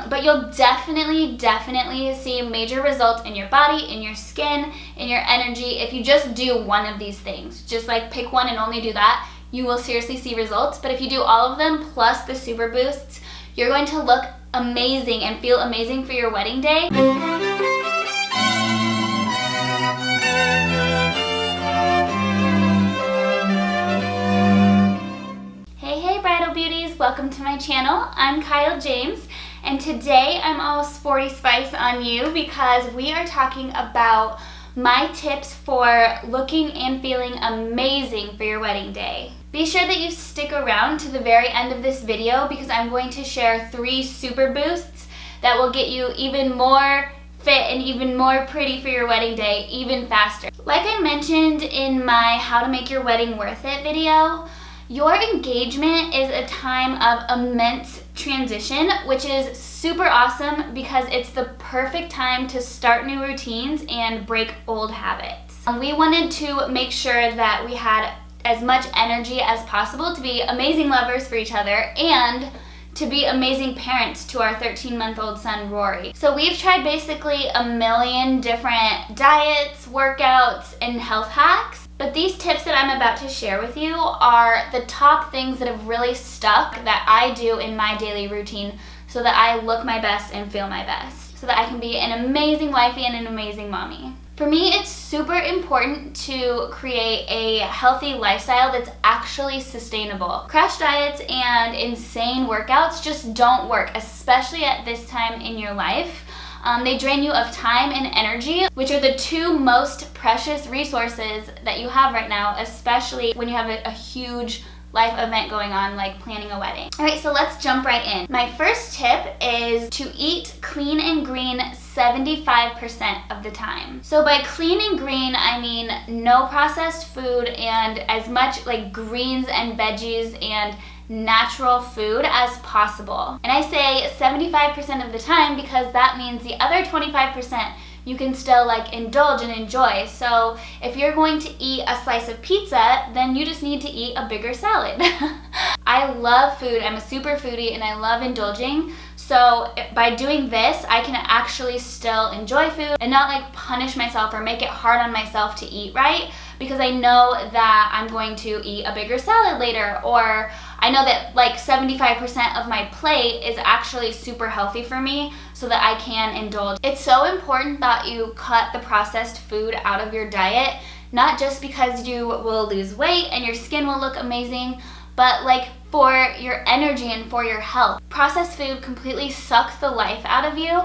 but you'll definitely see major results in your body, in your skin, in your energy if you just do one of these things. Just like pick one and only do that. You will seriously see results. But if you do all of them plus the super boosts, you're going to look amazing and feel amazing for your wedding day. Hey bridal beauties, welcome to my channel. I'm Kyle James, and today I'm all sporty spice on you because we are talking about my tips for looking and feeling amazing for your wedding day. Be sure that you stick around to the very end of this video because I'm going to share 3 super boosts that will get you even more fit and even more pretty for your wedding day even faster. Like I mentioned in my How to Make Your Wedding Worth It video, your engagement is a time of immense transition, which is super awesome because it's the perfect time to start new routines and break old habits. We wanted to make sure that we had as much energy as possible to be amazing lovers for each other and to be amazing parents to our 13-month-old son, Rory. So we've tried basically a million different diets, workouts, and health hacks. But these tips that I'm about to share with you are the top things that have really stuck that I do in my daily routine so that I look my best and feel my best, so that I can be an amazing wifey and an amazing mommy. For me, it's super important to create a healthy lifestyle that's actually sustainable. Crash diets and insane workouts just don't work, especially at this time in your life. They drain you of time and energy, which are the 2 most precious resources that you have right now, especially when you have a huge life event going on like planning a wedding. All right, so let's jump right in. My first tip is to eat clean and green 75% of the time. So by clean and green, I mean no processed food and as much like greens and veggies and natural food as possible. And I say 75% of the time because that means the other 25% you can still like indulge and enjoy. So if you're going to eat a slice of pizza, then you just need to eat a bigger salad. I love food, I'm a super foodie, and I love indulging. So by doing this, I can actually still enjoy food and not like punish myself or make it hard on myself to eat right, because I know that I'm going to eat a bigger salad later, or I know that like 75% of my plate is actually super healthy for me so that I can indulge. It's so important that you cut the processed food out of your diet, not just because you will lose weight and your skin will look amazing, but like for your energy and for your health. Processed food completely sucks the life out of you.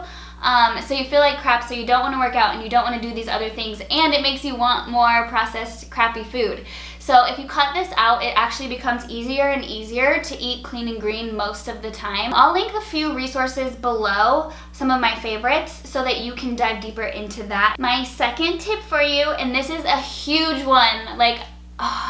So you feel like crap, so you don't want to work out and you don't want to do these other things, and it makes you want more processed crappy food. So if you cut this out, it actually becomes easier and easier to eat clean and green most of the time. I'll link a few resources below, some of my favorites, so that you can dive deeper into that. My second tip for you, and this is a huge one, like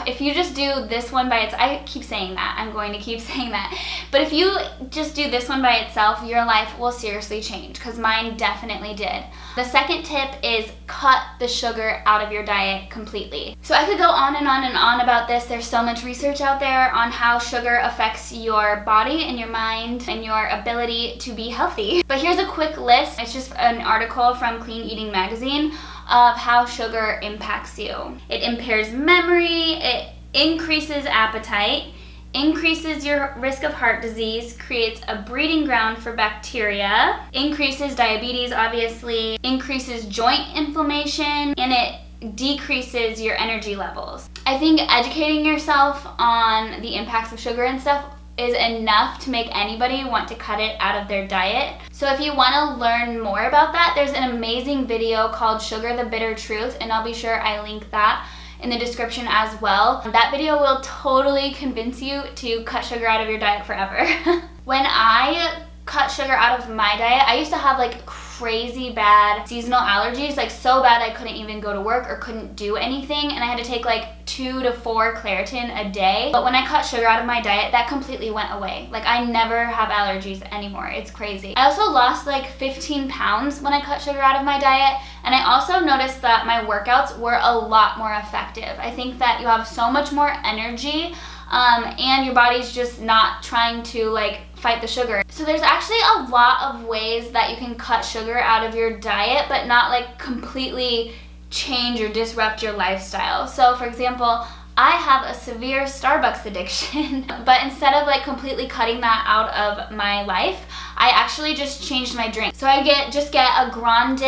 if you just do this one by itself, I keep saying that, I'm going to keep saying that, but if you just do this one by itself, your life will seriously change, because mine definitely did. The second tip is cut the sugar out of your diet completely. So I could go on and on and on about this. There's so much research out there on how sugar affects your body and your mind and your ability to be healthy. But here's a quick list. It's just an article from Clean Eating Magazine of how sugar impacts you. It impairs memory, it increases appetite, increases your risk of heart disease, creates a breeding ground for bacteria, increases diabetes obviously, increases joint inflammation, and it decreases your energy levels. I think educating yourself on the impacts of sugar and stuff is enough to make anybody want to cut it out of their diet. So if you want to learn more about that, there's an amazing video called Sugar the Bitter Truth, and I'll be sure I link that in the description as well. That video will totally convince you to cut sugar out of your diet forever. When I cut sugar out of my diet, I used to have like crazy bad seasonal allergies, like so bad I couldn't even go to work or couldn't do anything, and I had to take like 2 to 4 Claritin a day. But when I cut sugar out of my diet, that completely went away. Like I never have allergies anymore. It's crazy. I also lost like 15 pounds when I cut sugar out of my diet, and I also noticed that my workouts were a lot more effective. I think that you have so much more energy and your body's just not trying to like fight the sugar. So there's actually a lot of ways that you can cut sugar out of your diet, but not like completely change or disrupt your lifestyle. So for example, I have a severe Starbucks addiction, but instead of like completely cutting that out of my life, I actually just changed my drink. So I just get a grande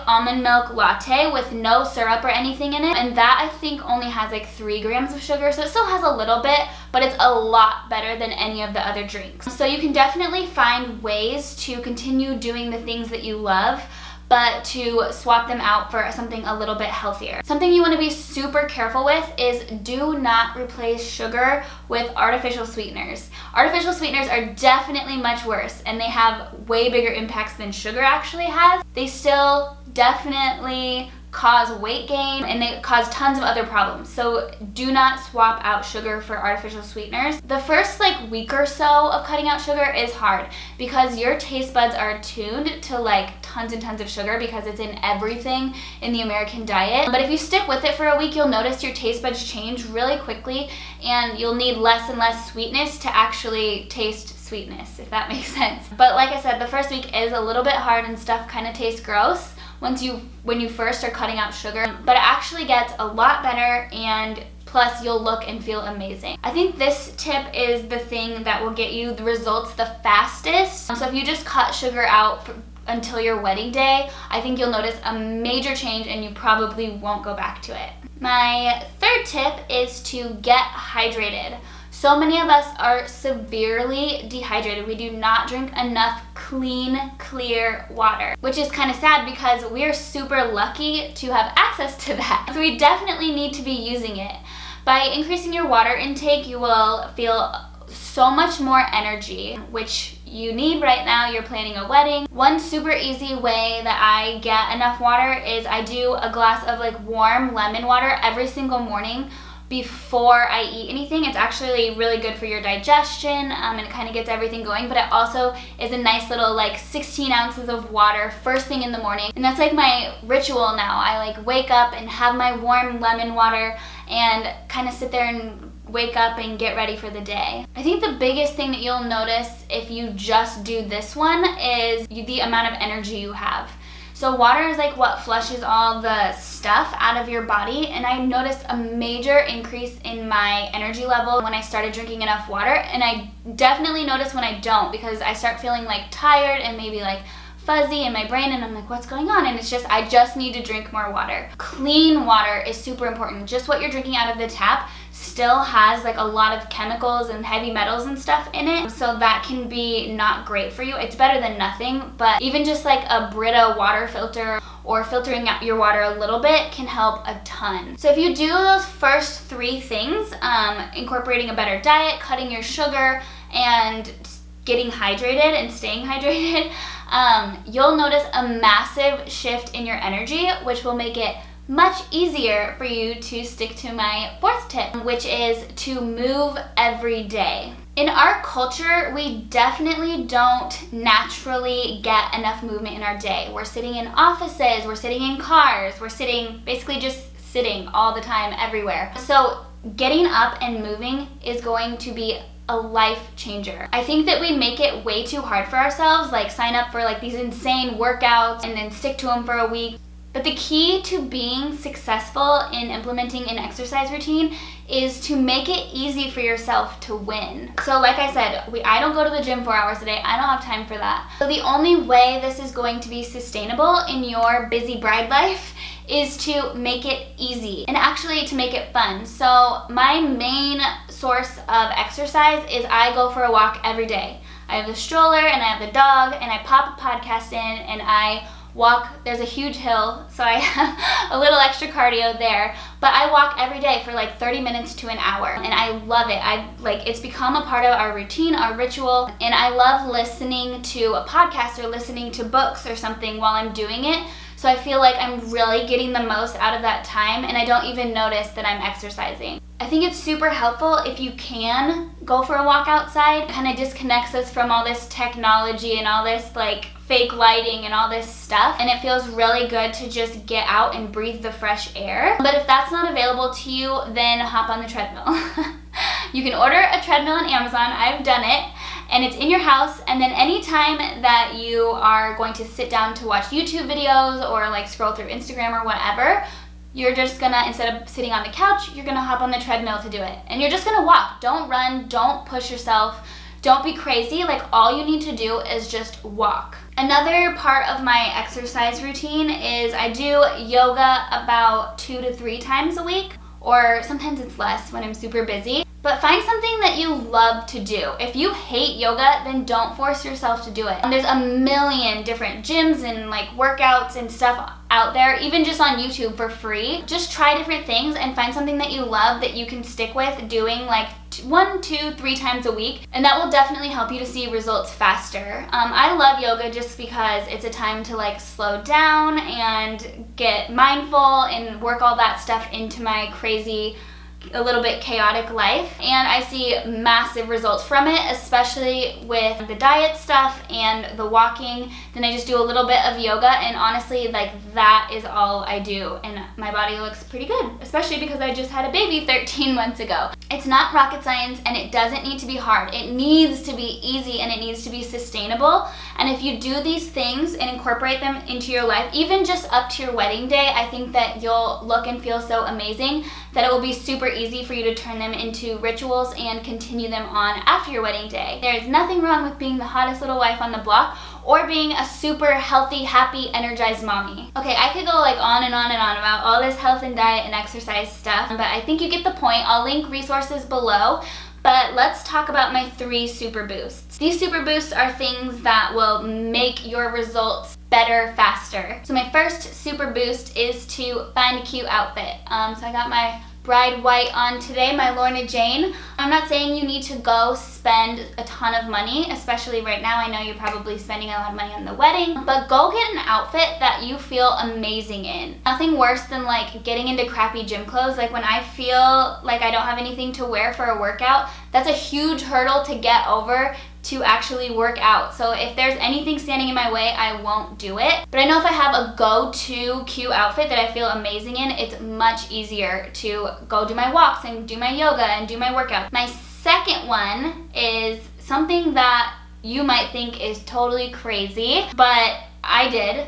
almond milk latte with no syrup or anything in it, and that I think only has like 3 grams of sugar, so it still has a little bit, but it's a lot better than any of the other drinks. So you can definitely find ways to continue doing the things that you love, but to swap them out for something a little bit healthier. Something you want to be super careful with is do not replace sugar with artificial sweeteners. Artificial sweeteners are definitely much worse, and they have way bigger impacts than sugar actually has. They still definitely cause weight gain, and they cause tons of other problems. So do not swap out sugar for artificial sweeteners. The first like week or so of cutting out sugar is hard because your taste buds are tuned to like tons and tons of sugar because it's in everything in the American diet. But if you stick with it for a week, you'll notice your taste buds change really quickly, and you'll need less and less sweetness to actually taste sweetness, if that makes sense. But like I said, the first week is a little bit hard and stuff kind of tastes gross when you first are cutting out sugar, but it actually gets a lot better, and plus you'll look and feel amazing. I think this tip is the thing that will get you the results the fastest. So if you just cut sugar out until your wedding day, I think you'll notice a major change and you probably won't go back to it. My third tip is to get hydrated. So many of us are severely dehydrated. We do not drink enough clean, clear water, which is kind of sad because we are super lucky to have access to that. So we definitely need to be using it. By increasing your water intake, you will feel so much more energy, which you need right now. You're planning a wedding. One super easy way that I get enough water is I do a glass of like warm lemon water every single morning before I eat anything. It's actually really good for your digestion, and it kind of gets everything going, but it also is a nice little like 16 ounces of water first thing in the morning, and that's like my ritual now. I like wake up and have my warm lemon water and kind of sit there and wake up and get ready for the day. I think the biggest thing that you'll notice if you just do this one is the amount of energy you have. So water is like what flushes all the stuff out of your body, and I noticed a major increase in my energy level when I started drinking enough water, and I definitely notice when I don't, because I start feeling like tired and maybe like fuzzy in my brain, and I'm like, what's going on? And it's just, I just need to drink more water. Clean water is super important. Just what you're drinking out of the tap still has like a lot of chemicals and heavy metals and stuff in it, so that can be not great for you. It's better than nothing, but even just like a Brita water filter or filtering out your water a little bit can help a ton. So if you do those first 3 things, incorporating a better diet, cutting your sugar, and getting hydrated and staying hydrated, you'll notice a massive shift in your energy, which will make it much easier for you to stick to my 4th tip, which is to move every day. In our culture, we definitely don't naturally get enough movement in our day. We're sitting in offices, we're sitting in cars, we're basically just sitting all the time everywhere. So getting up and moving is going to be a life changer. I think that we make it way too hard for ourselves, like sign up for like these insane workouts and then stick to them for a week. But the key to being successful in implementing an exercise routine is to make it easy for yourself to win. So like I said, I don't go to the gym 4 hours a day. I don't have time for that. So the only way this is going to be sustainable in your busy bride life is to make it easy and actually to make it fun. So my main source of exercise is I go for a walk every day. I have the stroller and I have the dog, and I pop a podcast in and I walk. There's a huge hill, so I have a little extra cardio there, but I walk every day for like 30 minutes to an hour, and I love it. It's become a part of our routine, our ritual, and I love listening to a podcast or listening to books or something while I'm doing it. So I feel like I'm really getting the most out of that time, and I don't even notice that I'm exercising. I think it's super helpful if you can go for a walk outside. It kind of disconnects us from all this technology and all this like fake lighting and all this stuff, and it feels really good to just get out and breathe the fresh air. But if that's not available to you, then hop on the treadmill. You can order a treadmill on Amazon. I've done it, and it's in your house, and then anytime that you are going to sit down to watch YouTube videos or like scroll through Instagram or whatever, you're just gonna, instead of sitting on the couch, you're gonna hop on the treadmill to do it. And you're just gonna walk. Don't run, don't push yourself, don't be crazy. Like, all you need to do is just walk. Another part of my exercise routine is I do yoga about 2 to 3 times a week, or sometimes it's less when I'm super busy. But find something that you love to do. If you hate yoga, then don't force yourself to do it. And there's a million different gyms and like workouts and stuff out there, even just on YouTube for free. Just try different things and find something that you love that you can stick with doing like 1, 2, 3 times a week, and that will definitely help you to see results faster. I love yoga just because it's a time to like slow down and get mindful and work all that stuff into my crazy, a little bit chaotic life, and I see massive results from it, especially with the diet stuff and the walking. Then I just do a little bit of yoga, and honestly, like, that is all I do, and my body looks pretty good, especially because I just had a baby 13 months ago. It's not rocket science, and it doesn't need to be hard. It needs to be easy, and it needs to be sustainable. And if you do these things and incorporate them into your life, even just up to your wedding day, I think that you'll look and feel so amazing that it will be super easy for you to turn them into rituals and continue them on after your wedding day. There is nothing wrong with being the hottest little wife on the block or being a super healthy, happy, energized mommy. Okay, I could go like on and on and on about all this health and diet and exercise stuff, but I think you get the point. I'll link resources below. But let's talk about my 3 super boosts. These super boosts are things that will make your results better, faster. So my first super boost is to find a cute outfit. So I got my bride white on today, my Lorna Jane. I'm not saying you need to go spend a ton of money, especially right now. I know you're probably spending a lot of money on the wedding, but go get an outfit that you feel amazing in. Nothing worse than like getting into crappy gym clothes. Like when I feel like I don't have anything to wear for a workout, that's a huge hurdle to get over to actually work out. So if there's anything standing in my way, I won't do it. But I know if I have a go-to cute outfit that I feel amazing in, it's much easier to go do my walks and do my yoga and do my workout. My second one is something that you might think is totally crazy, but I did.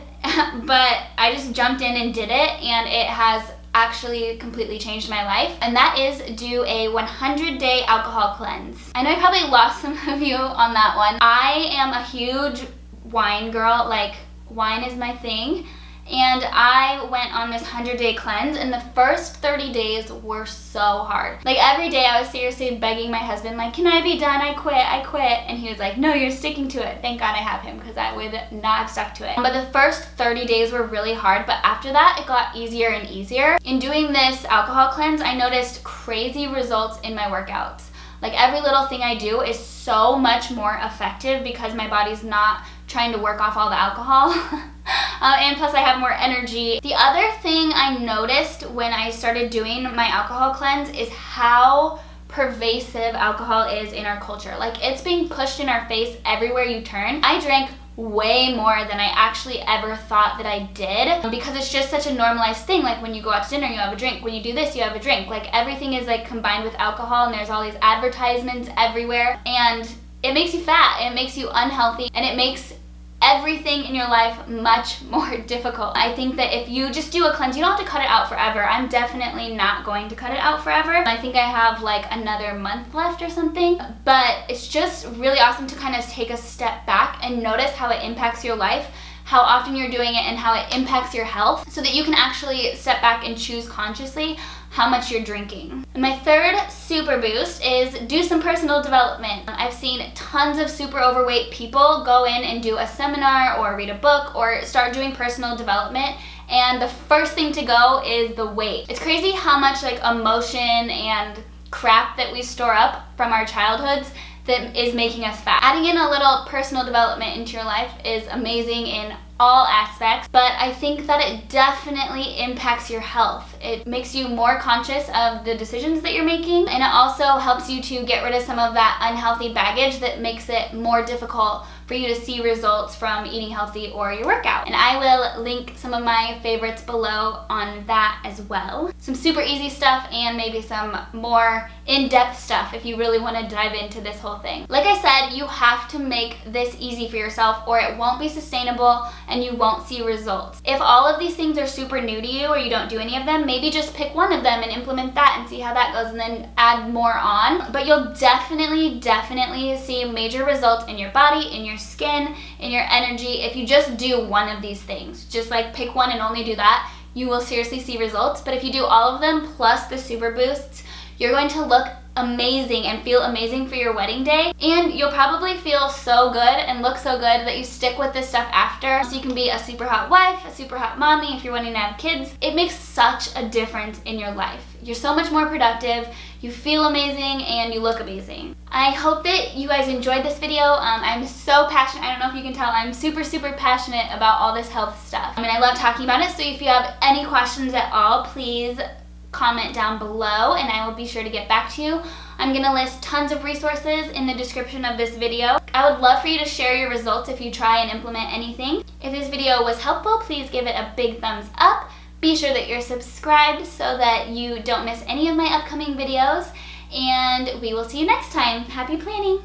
But I just jumped in and did it, and it has actually completely changed my life, and that is do a 100-day alcohol cleanse. I know I probably lost some of you on that one. I am a huge wine girl, like wine is my thing, and I went on this 100-day cleanse, and the first 30 days were so hard. Like every day I was seriously begging my husband, like, can I be done? I quit. And he was like, no, you're sticking to it. Thank God I have him, because I would not have stuck to it. But the first 30 days were really hard, but after that it got easier and easier. In doing this alcohol cleanse, I noticed crazy results in my workouts. Like every little thing I do is so much more effective because my body's not trying to work off all the alcohol. And plus I have more energy. The other thing I noticed when I started doing my alcohol cleanse is how pervasive alcohol is in our culture. Like it's being pushed in our face everywhere you turn. I drank way more than I actually ever thought that I did because it's just such a normalized thing. Like when you go out to dinner, you have a drink. When you do this, you have a drink. Like everything is like combined with alcohol, and there's all these advertisements everywhere, and it makes you fat, and it makes you unhealthy, and it makes everything in your life much more difficult. I think that if you just do a cleanse, you don't have to cut it out forever. I'm definitely not going to cut it out forever. I think I have like another month left or something, but it's just really awesome to kind of take a step back and notice how it impacts your life, how often you're doing it, and how it impacts your health, so that you can actually step back and choose consciously how much you're drinking. And my third super boost is do some personal development. I've seen tons of super overweight people go in and do a seminar or read a book or start doing personal development, and the first thing to go is the weight. It's crazy how much like emotion and crap that we store up from our childhoods that is making us fat. Adding in a little personal development into your life is amazing in all aspects, but I think that it definitely impacts your health. It makes you more conscious of the decisions that you're making, and it also helps you to get rid of some of that unhealthy baggage that makes it more difficult for you to see results from eating healthy or your workout. And I will link some of my favorites below on that as well. Some super easy stuff and maybe some more in-depth stuff if you really want to dive into this whole thing. Like I said, you have to make this easy for yourself or it won't be sustainable and you won't see results. If all of these things are super new to you or you don't do any of them, maybe just pick one of them and implement that and see how that goes and then add more on. But you'll definitely see major results in your body, in your skin, in your energy if you just do one of these things. Just like pick one and only do that. You will seriously see results. But if you do all of them plus the super boosts, you're going to look amazing and feel amazing for your wedding day, and you'll probably feel so good and look so good that you stick with this stuff after, so you can be a super hot wife, a super hot mommy if you're wanting to have kids. It makes such a difference in your life. You're so much more productive, you feel amazing, and you look amazing. I hope that you guys enjoyed this video. I'm so passionate. I don't know if you can tell, I'm super passionate about all this health stuff. I mean, I love talking about it, so if you have any questions at all, please comment down below and I will be sure to get back to you. I'm going to list tons of resources in the description of this video. I would love for you to share your results if you try and implement anything. If this video was helpful, please give it a big thumbs up. Be sure that you're subscribed so that you don't miss any of my upcoming videos, and we will see you next time. Happy planning!